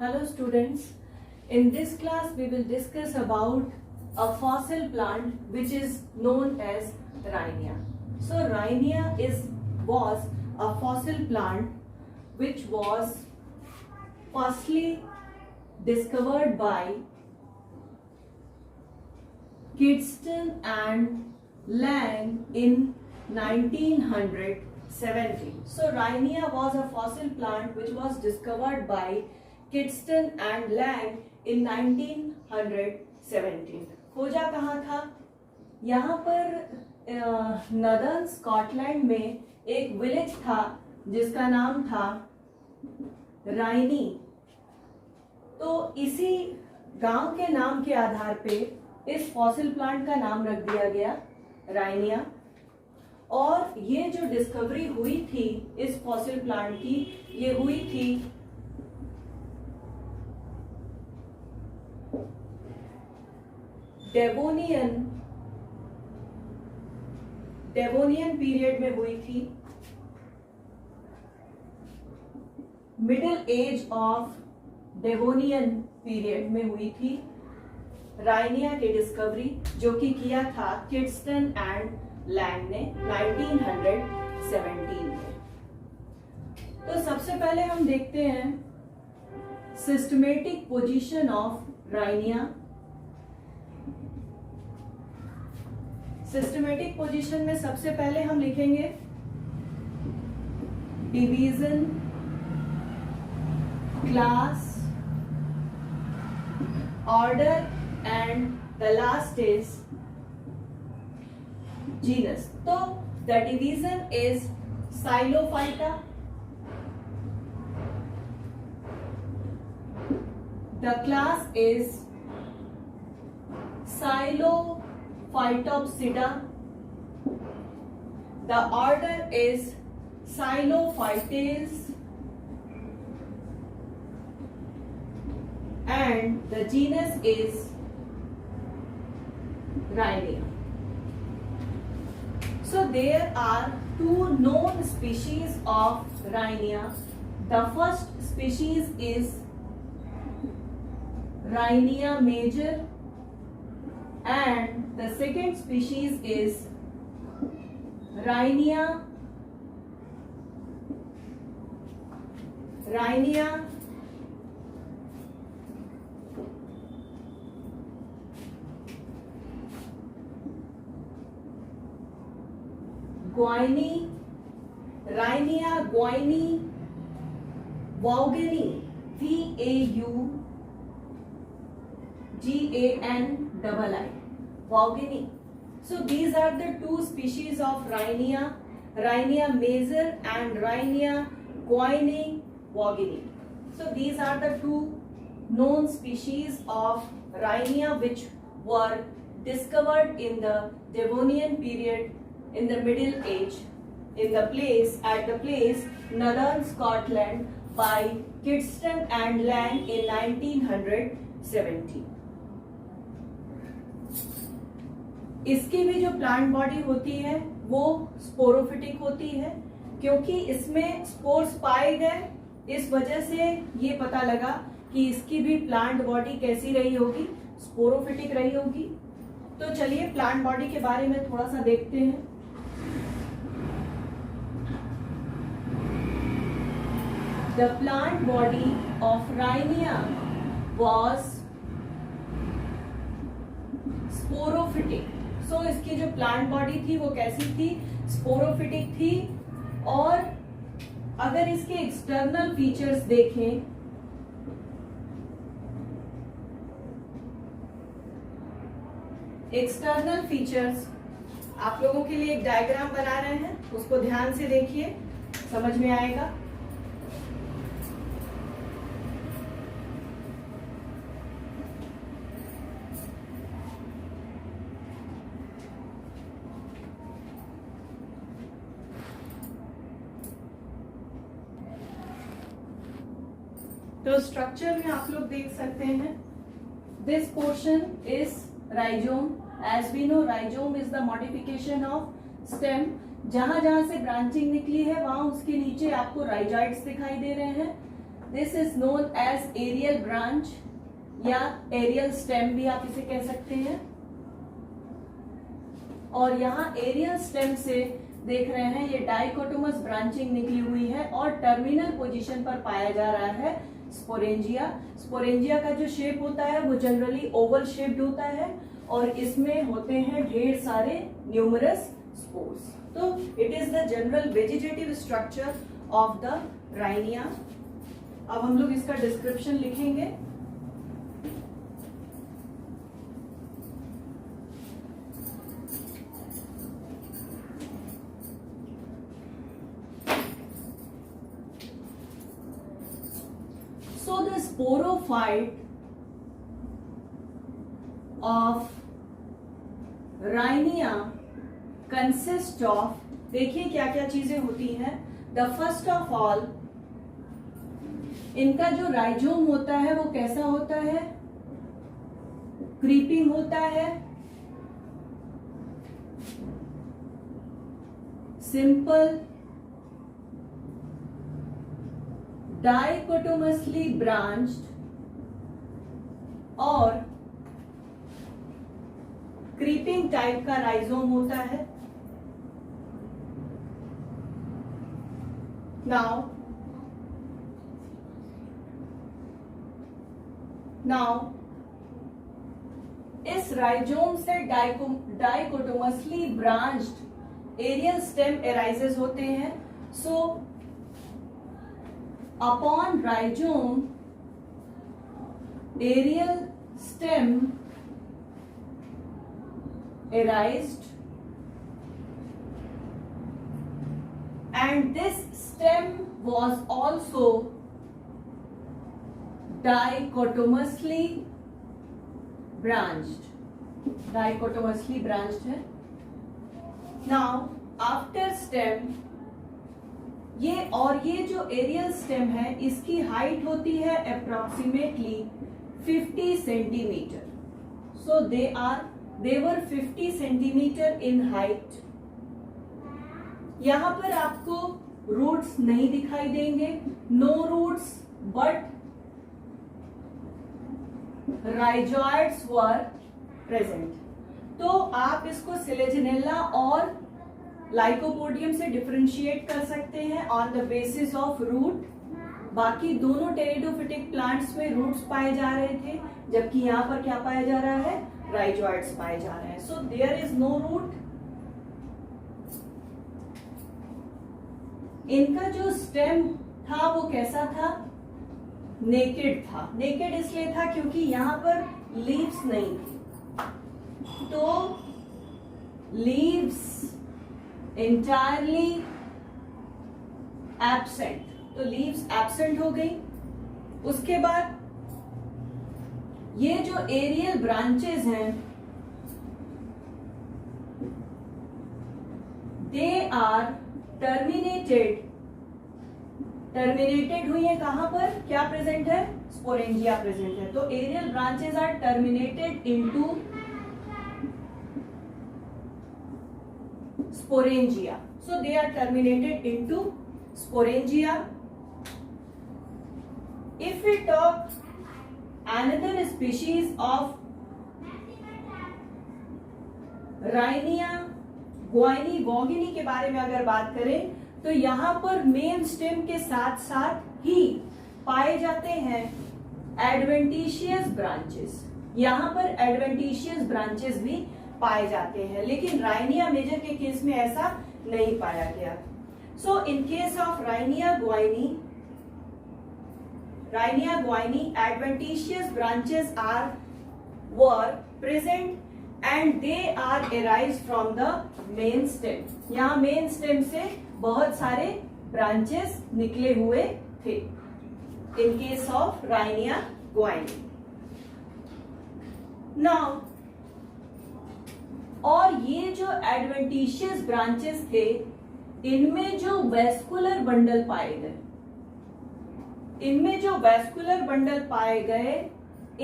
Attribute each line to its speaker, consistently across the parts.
Speaker 1: Hello students, in this class we will discuss about a fossil plant which is known as Rhynia. So Rhynia was a fossil plant which was firstly discovered by Kidston and Lang in 1970. So Rhynia was a fossil plant which was discovered by Kidston and Lang in 1970. खोजा कहाँ था? यहाँ पर northern Scotland में एक village था जिसका नाम था राइनी. तो इसी गांव के नाम के आधार पे इस फॉसिल प्लांट का नाम रख दिया गया राइनिया. और ये जो डिस्कवरी हुई थी इस फॉसिल प्लांट की, ये हुई थी डेवोनियन पीरियड में हुई थी. Middle age of Devonian period में हुई थी राइनिया की डिस्कवरी, जो कि किया था किड्सटन एंड लैंग ने 1917 में. तो सबसे पहले हम देखते हैं systematic position of Rhynia. Systematic position में सबसे पहले हम लिखेंगे division, class, order and the last is genus. तो the division is Psilophyta, the class is Phytopsida, the order is Xylophytes, and the genus is Rhynia. So there are two known species of Rhynia. The first species is Rhynia major, and the second species is Rhynia guiani, Rhynia guiani vaugani, Vaugani, Vaugani. So these are the two species of Rhynia, Rhynia major and Rhynia guiani vaugani. So these are the two known species of Rhynia which were discovered in the Devonian period in the Middle Age at the place Northern Scotland by Kidston and Lang in 1970. इसकी भी जो plant body होती है वो sporophytic होती है, क्योंकि इसमें स्पोर्स पाए गए. इस वजह से ये पता लगा कि इसकी भी प्लांट बॉडी कैसी रही होगी, स्पोरोफिटिक रही होगी. तो चलिए प्लांट बॉडी के बारे में थोड़ा सा देखते हैं. The plant body of Rhynia was sporophytic. So इसकी जो प्लांट बॉडी थी वो कैसी थी, स्पोरोफिटिक थी. और अगर इसके एक्सटर्नल फीचर्स देखें, एक्सटर्नल फीचर्स आप लोगों के लिए एक डायग्राम बना रहे हैं, उसको ध्यान से देखिए, समझ में आएगा. तो स्ट्रक्चर में आप लोग देख सकते हैं, this portion is rhizome. As we know rhizome is the modification of stem. जहां जहां से ब्रांचिंग निकली है वहां उसके नीचे आपको राइजॉइड्स दिखाई दे रहे हैं. This is known as aerial branch या एरियल स्टेम भी आप इसे कह सकते हैं। और यहाँ एरियल स्टेम से देख रहे हैं ये डाइकोटोमस ब्रांचिंग निकली हुई है और टर्मिनल पोजीशन पर पाया जा रहा है स्पोरेंजिया। स्पोरेंजिया का जो शेप होता है वो जनरली ओवल शेप्ड होता है और इसमें होते हैं ढेर सारे न्यूमरस स्पोर्स। तो it is the general vegetative structure of the Rhynia. अब हम लोग इसका डिस्क्रिप्शन लिखेंगे। So the sporophyte of Rhynia consists of, देखिए क्या क्या चीजें होती हैं। द फर्स्ट ऑफ ऑल, इनका जो राइजोम होता है वो कैसा होता है? क्रीपिंग होता है, सिंपल, डाइकोटोमसली ब्रांच्ड और क्रीपिंग टाइप का राइजोम होता है। नाउ इस राइजोम से dichotomously branched aerial stem arises होते हैं। So upon rhizome aerial stem arised, and this stem was also dichotomously branched. Dichotomously branched है. Now after stem, ये जो एरियल स्टेम है इसकी हाइट होती है approximately 50 centimetre. So they were 50 centimetre in height. यहां पर आपको रूट्स नहीं दिखाई देंगे, no roots, but rhizoids were present. तो आप इसको सिलेजिनेला और लाइकोपोडियम से डिफरेंशिएट कर सकते हैं on the basis of root. बाकी दोनों टेरिडोफिटिक प्लांट्स में रूट्स पाए जा रहे थे, जबकि यहां पर क्या पाया जा रहा है? राइजॉइड्स पाए जा रहे हैं. So there is no root. इनका जो स्टेम था वो कैसा था? नेकेड था. नेकेड इसलिए था क्योंकि यहां पर लीव्स नहीं थी. तो लीव्स entirely absent, तो लीव्स एब्सेंट हो गई. उसके बाद ये जो एरियल ब्रांचेस हैं दे आर टर्मिनेटेड हुई है. कहां पर क्या प्रेजेंट है? स्पोरेंजिया प्रेजेंट है. तो aerial branches are terminated into sporangia. So they are terminated into sporangia. If we talk another species of Rhynia guinea के बारे में अगर बात करें तो यहां पर मेन स्टेम के साथ साथ ही पाए जाते हैं एडवेंटिशियस ब्रांचेस. यहां पर एडवेंटिशियस ब्रांचेस भी पाए जाते हैं, लेकिन राइनिया मेजर के केस में ऐसा नहीं पाया गया. So in case of Rhynia gwynnei adventitious branches were present and they are arise from the main stem. यहाँ मेन स्टेम से बहुत सारे ब्रांचेस निकले हुए थे in case of Rhynia gwynnei. Now और ये जो एडवेंटिशियस ब्रांचेस थे इनमें जो वेस्कुलर बंडल पाए गए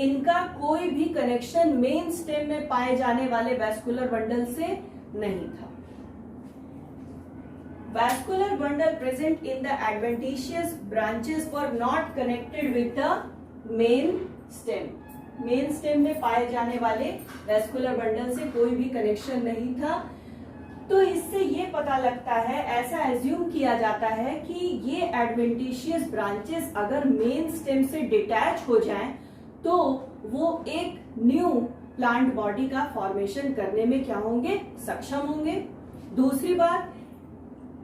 Speaker 1: इनका कोई भी कनेक्शन मेन स्टेम में पाए जाने वाले वेस्कुलर बंडल से नहीं था. vascular bundle present in the adventitious branches were not connected with the main stem. Main stem में पाए जाने वाले वैस्कुलर बंडल से कोई भी कनेक्शन नहीं था। तो इससे ये पता लगता है, ऐसा एज्यूम किया जाता है कि ये एडवेंटिशियस ब्रांचेस अगर मेन स्टेम से डिटैच हो जाएं तो वो एक न्यू प्लांट बॉडी का फॉर्मेशन करने में क्या होंगे, सक्षम होंगे। दूसरी बात,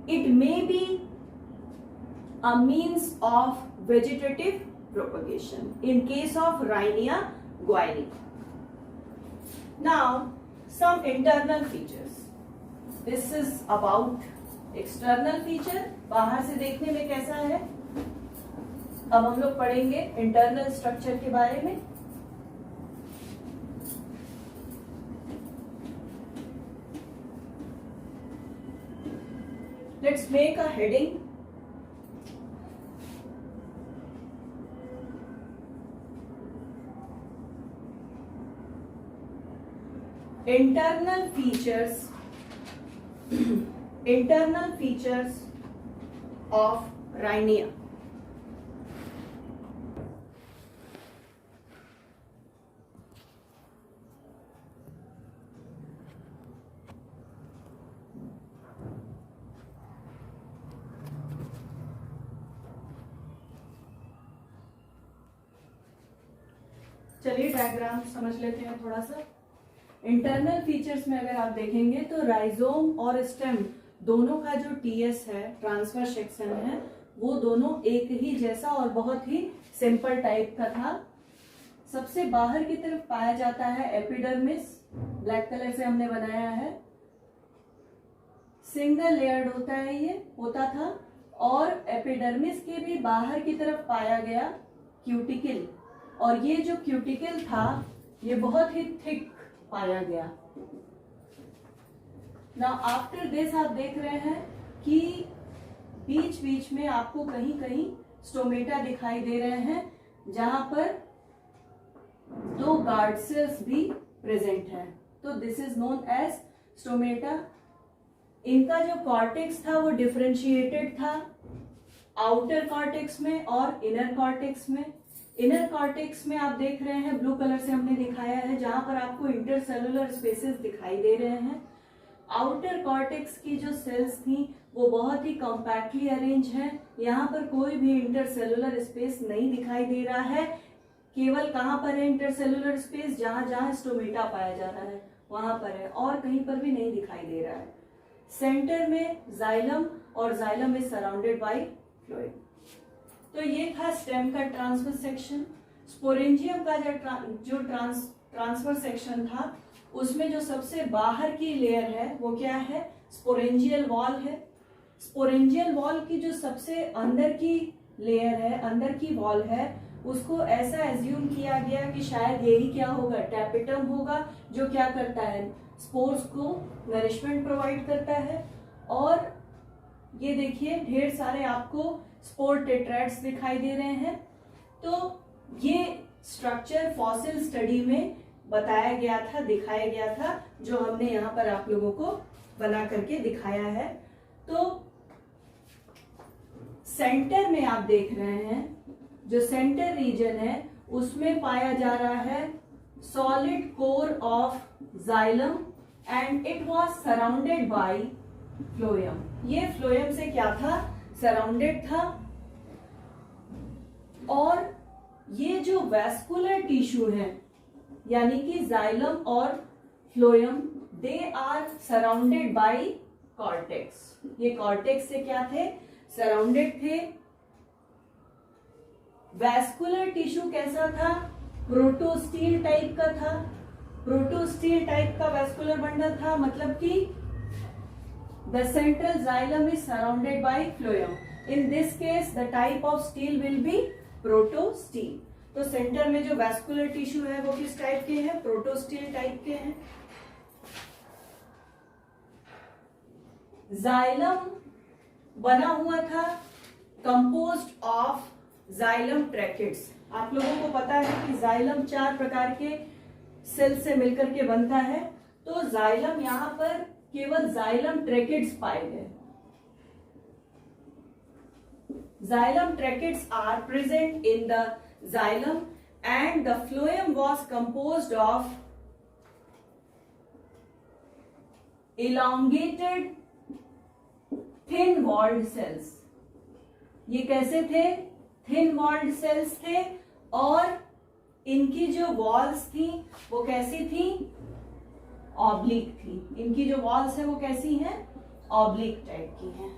Speaker 1: it may be a means of vegetative propagation in case of Rhynia guinea. Now some internal features. This is about external feature, बाहर से देखने में कैसा है। अब हम लोग पढ़ेंगे इंटरनल स्ट्रक्चर के बारे में। Let's make a heading. Internal features of Rhynia. चलिए डायग्राम समझ लेते हैं थोड़ा सा। इंटरनल फीचर्स में अगर आप देखेंगे तो राइजोम और स्टेम दोनों का जो टीएस है, ट्रांसफर सेक्शन है, वो दोनों एक ही जैसा और बहुत ही सिंपल टाइप का था। सबसे बाहर की तरफ पाया जाता है एपिडर्मिस, ब्लैक कलर से हमने बनाया है। सिंगल लेयर्ड होता है, ये होता था। और एपिडर्मिस के भी बाहर की तरफ पाया गया क्यूटिकल, और ये जो क्यूटिकल था ये बहुत ही थिक पाया गया। नाउ आफ्टर दिस आप देख रहे हैं कि बीच बीच में आपको कहीं कहीं स्टोमेटा दिखाई दे रहे हैं, जहां पर 2 गार्ड सेल्स भी प्रेजेंट है। तो this is known as stomata. इनका जो कॉर्टेक्स था वो डिफरेंशिएटेड था आउटर कॉर्टेक्स में और इनर कॉर्टेक्स में। इनर कॉर्टेक्स में आप देख रहे हैं ब्लू कलर से हमने दिखाया है, जहां पर आपको इंटरसेलुलर स्पेसेस दिखाई दे रहे हैं। आउटर कॉर्टेक्स की जो सेल्स थी वो बहुत ही कॉम्पैक्टली अरेंज हैं। यहाँ पर कोई भी इंटरसेलुलर स्पेस नहीं दिखाई दे रहा है। केवल कहाँ पर है इंटरसेलुलर स्पेस, जहां जहां स्टोमेटा पाया जा रहा है वहां पर है, और कहीं पर भी नहीं दिखाई दे रहा है। सेंटर में जाइलम, और xylem is surrounded by phloem. तो ये था स्टेम का ट्रांसफर सेक्शन। स्पोरेंजियम का जो ट्रांसफर सेक्शन था, उसमें जो सबसे बाहर की लेयर है वो क्या है, स्पोरेंजियल वॉल है। स्पोरेंजियल वॉल की जो सबसे अंदर की लेयर है, अंदर की वॉल है, उसको ऐसा एज्यूम किया गया कि शायद यही क्या होगा, टैपेटम होगा, जो क्या करता है, स्पोर्स को नरिशमेंट प्रोवाइड करता है। और ये देखिए ढेर सारे आपको स्पोर टेट्राइड्स दिखाई दे रहे हैं। तो ये स्ट्रक्चर फॉसिल स्टडी में बताया गया था, दिखाया गया था, जो हमने यहाँ पर आप लोगों को बना करके दिखाया है। तो सेंटर में आप देख रहे हैं, जो सेंटर रीजन है उसमें पाया जा रहा है solid core of xylem and it was surrounded by phloem. ये फ्लोएम से क्या था, सराउंडेड था। और ये जो वैस्कुलर टिश्यू है, यानी कि जाइलम और phloem, they are surrounded by cortex. ये कॉर्टेक्स से क्या थे, सराउंडेड थे। वैस्कुलर टिश्यू कैसा था, प्रोटोस्टील टाइप का था। प्रोटोस्टील टाइप का वैस्कुलर बंडल था, मतलब कि the central xylem is surrounded by phloem. In this case, the type of steel will be protosteel. तो सेंटर में जो वैस्कुलर टिश्यू है वो किस टाइप के हैं, प्रोटोस्टील टाइप के हैं। जाइलम बना हुआ था कंपोज्ड ऑफ जाइलम ट्रैकेट्स। आप लोगों को पता है कि जाइलम 4 प्रकार के सेल से मिलकर के बनता है। तो जाइलम यहाँ पर केवल जाइलम ट्रैकेट्स पाए गए। Xylem tracheids are present in the xylem and the phloem was composed of elongated thin walled cells. ये कैसे थे? थिन वॉल्ड सेल्स थे और इनकी जो वॉल्स थी वो कैसी थी? ऑब्लिक थी. इनकी जो वॉल्स है वो कैसी हैं? ऑब्लिक टाइप की हैं.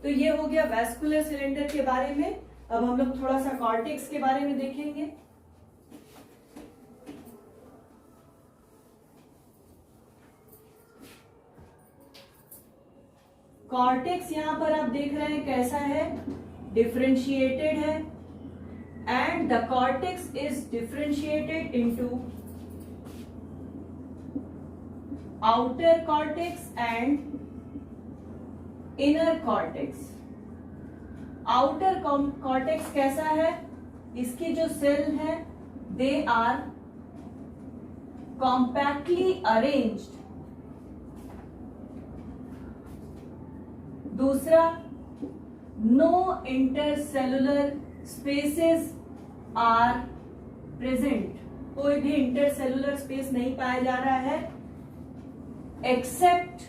Speaker 1: तो ये हो गया वैस्कुलर सिलेंडर के बारे में. अब हम लोग थोड़ा सा कॉर्टेक्स के बारे में देखेंगे. कॉर्टेक्स यहां पर आप देख रहे हैं कैसा है? डिफरेंशिएटेड है. And the cortex is differentiated into outer cortex and inner cortex. Outer cortex कैसा है? इसकी जो सेल है दे आर कॉम्पैक्टली अरेंज्ड. दूसरा, no intercellular spaces are present. कोई भी इंटरसेलुलर स्पेस नहीं पाया जा रहा है एक्सेप्ट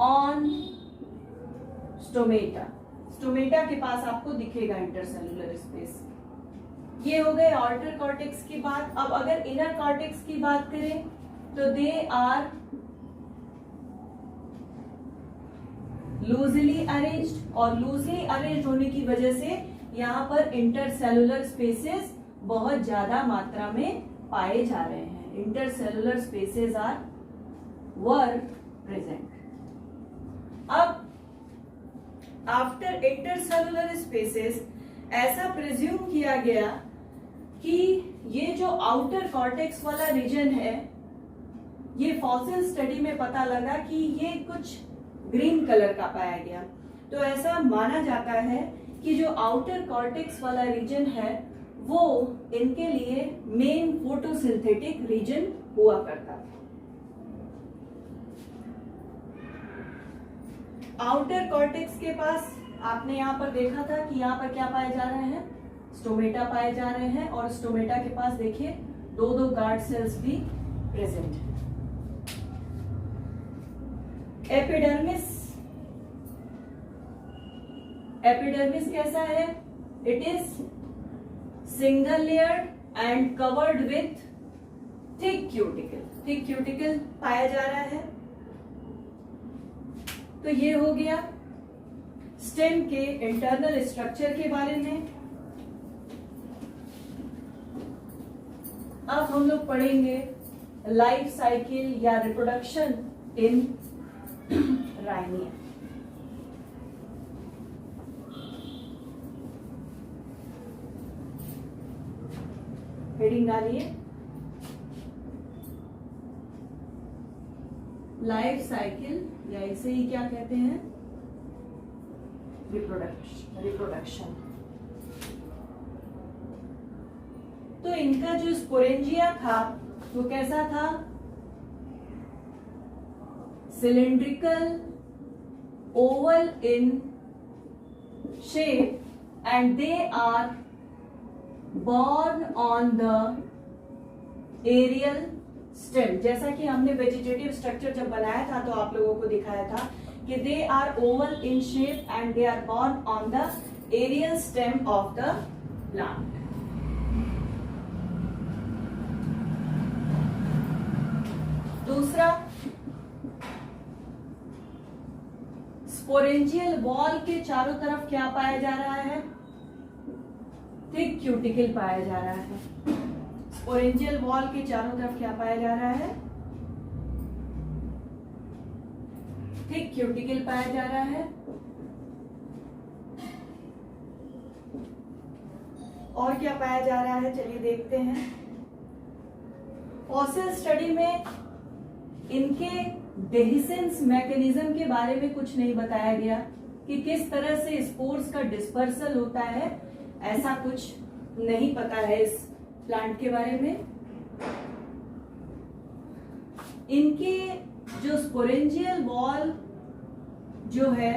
Speaker 1: ऑन स्टोमेटा. स्टोमेटा के पास आपको दिखेगा इंटरसेलुलर स्पेस. ये हो गए आउटर कॉर्टेक्स की बात. अब अगर इनर कॉर्टेक्स की बात करें तो दे आर लूजली अरेंज्ड. और लूजली अरेंज्ड होने की वजह से यहां पर इंटरसेलुलर स्पेसेस बहुत ज्यादा मात्रा में पाए जा रहे हैं. Intercellular spaces are were present. अब आफ्टर इंटरसेलुलर स्पेसेस ऐसा प्रिज्यूम किया गया कि ये जो आउटर कॉर्टेक्स वाला रीजन है, ये फॉसिल स्टडी में पता लगा कि ये कुछ ग्रीन कलर का पाया गया. तो ऐसा माना जाता है कि जो आउटर कॉर्टेक्स वाला रीजन है वो इनके लिए मेन फोटोसिंथेटिक रीजन हुआ करता था. आउटर कॉर्टेक्स के पास आपने यहां पर देखा था कि यहां पर क्या पाए जा रहे हैं? स्टोमेटा पाए जा रहे हैं. और स्टोमेटा के पास देखिए दो गार्ड सेल्स भी प्रेजेंट है. एपिडर्मिस. एपिडर्मिस कैसा है? It is single layered and covered with thick cuticle. Thick cuticle पाया जा रहा है. तो ये हो गया स्टेम के इंटरनल स्ट्रक्चर के बारे में. अब हम लोग पढ़ेंगे लाइफ साइकिल या रिप्रोडक्शन इन राइनिया. हेडिंग डालिए लाइफ साइकिल या इसे ही क्या कहते हैं? रिप्रोडक्शन. तो इनका जो स्पोरेंजिया था वो कैसा था? Cylindrical, oval in shape and they are born on the aerial stem. जैसा कि हमने वेजिटेटिव स्ट्रक्चर जब बनाया था तो आप लोगों को दिखाया था कि they are oval in shape and they are born on the aerial stem of the plant. दूसरा, स्पोरेंजियल वॉल के चारों तरफ क्या पाया जा रहा है? थिक क्यूटिकल पाया जा रहा है. स्पोरेंजियल वॉल के चारों तरफ क्या पाया जा रहा है? थिक क्यूटिकल पाया जा रहा है. और क्या पाया जा रहा है? चलिए देखते हैं. फॉसिल स्टडी में इनके डेहिसेंस मैकेनिज्म के बारे में कुछ नहीं बताया गया कि किस तरह से स्पोर्स का डिस्पर्सल होता है. ऐसा कुछ नहीं पता है इस प्लांट के बारे में. इनके जो स्पोरेंजियल वॉल जो है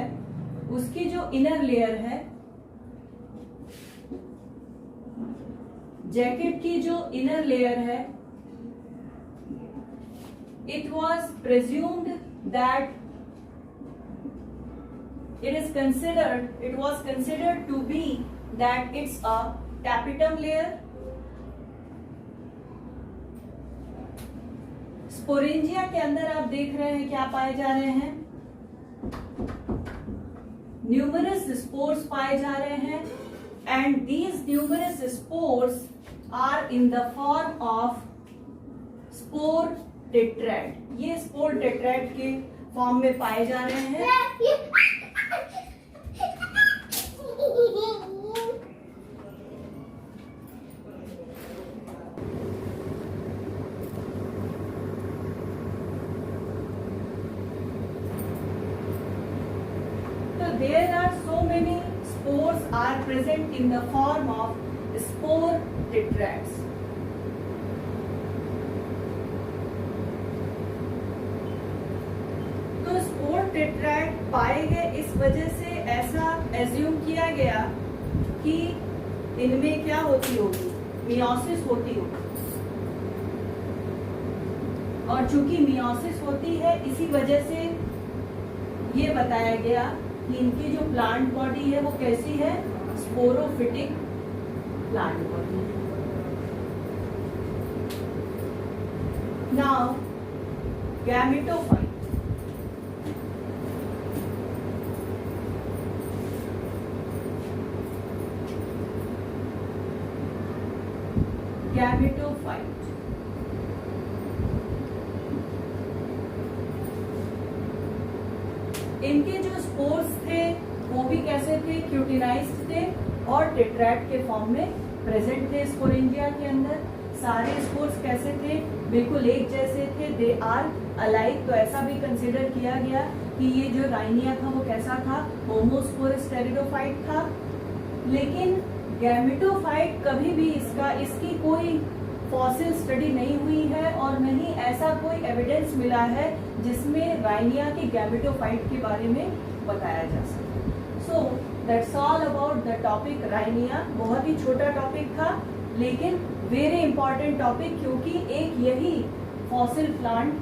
Speaker 1: उसकी जो इनर लेयर है, जैकेट की जो इनर लेयर है, it was presumed that it was considered to be that it's a tapetum layer. Sporangia के अंदर आप देख रहे हैं क्या पाए जा रहे हैं, न्यूमरस स्पोर्स पाए जा रहे हैं, and these numerous spores are in the form of spore tetrad. ये स्पोर टेट्रैड के फॉर्म में पाए जा रहे हैं। So there are so many spores are present in the form of spore tetrads. तो स्पोर टेट्रैड पाए गए इस वजह से ऐसा एज्यूम किया गया कि इनमें क्या होती होगी, मियोसिस होती होगी, और चूंकि मियोसिस होती है इसी वजह से ये बताया गया कि इनकी जो प्लांट बॉडी है वो कैसी है, sporophytic plant body. Now gametophyte. Gametophyte इनके जो स्पोर्स थे वो भी कैसे थे, क्यूटिनाइज्ड थे और टेट्रैड के फॉर्म में प्रेजेंट थे स्पोरेंजिया के अंदर। सारे स्पोर्स कैसे थे, बिल्कुल एक जैसे थे, दे आर अलाइक। तो ऐसा भी कंसिडर किया गया कि ये जो राइनिया था वो कैसा था, होमोस्पोरस टेरिडोफाइट था। लेकिन गैमेटोफाइट कभी भी इसकी कोई फॉसिल स्टडी नहीं हुई है और नहीं ऐसा कोई एविडेंस मिला है जिसमें राइनिया के गैमेटोफाइट के बारे में बताया जा सके। So that's all about the topic Rhynia. बहुत ही छोटा टॉपिक था लेकिन वेरी इंपॉर्टेंट टॉपिक, क्योंकि एक यही फॉसिल प्लांट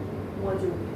Speaker 1: मौजूद है।